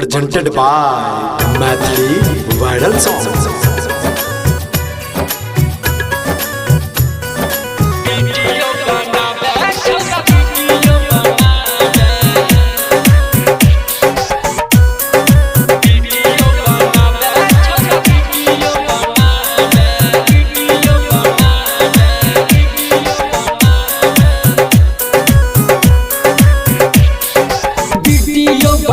presented by Mathili Viral Songs.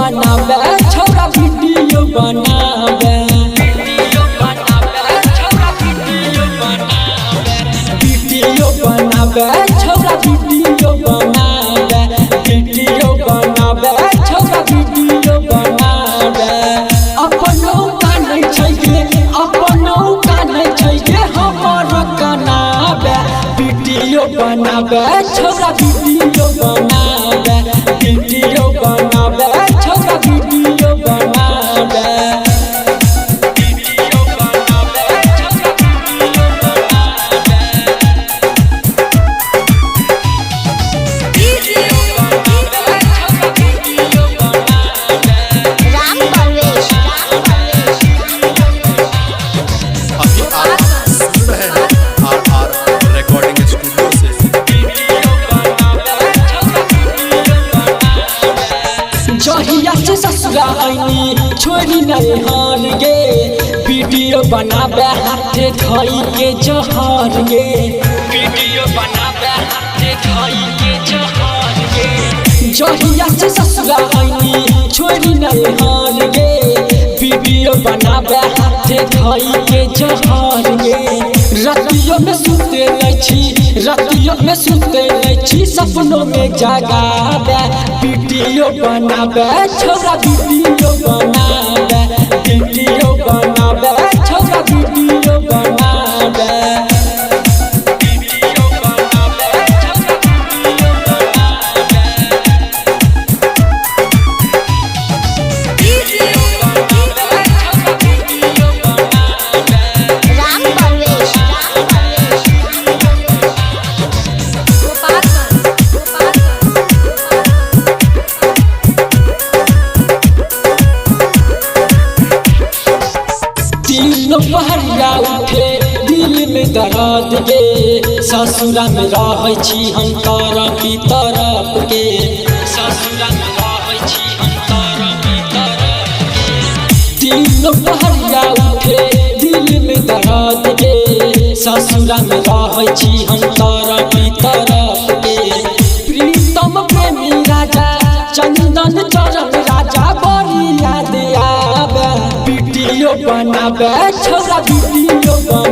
बनावे छोरा video बनावे छोरा वीडियो बनावे छोरा वीडियो बनावे अपनों का नहीं चाहिए हमर कनावे वीडियो बनावे छोरा वीडियो बनावे छोरा वीडियो बनावे जहिया से ससुरा आईनी छोड़ी नहीं हार गे वीडियो बनावे हाथे खाई के जहार गे वीडियो बनावे हाथे खाई के जहार गे जहिया से ससुरा आईनी छोड़ी नहीं हार गे वीडियो बनावे हाथे खाई के जहार गे रातियों में सुते नहीं छी सपनों में जगावे वीडियो बनावे छोरा वीडियो बनावे छोरा वीडियो बनावे पहरिया उठे दिल में दर्द के ससुरा में रहै छी हम तरफ के ससुरा में रहै छी हम तरफ के दिल पहरिया उठे दिल में दर्द के ससुरा में रहै छी हम तरफ के प्रीतम प्रेमी राजा चंदन चरण राजा बड़ी याद आवे वीडियो बनावे छोरा वीडियो बनावे।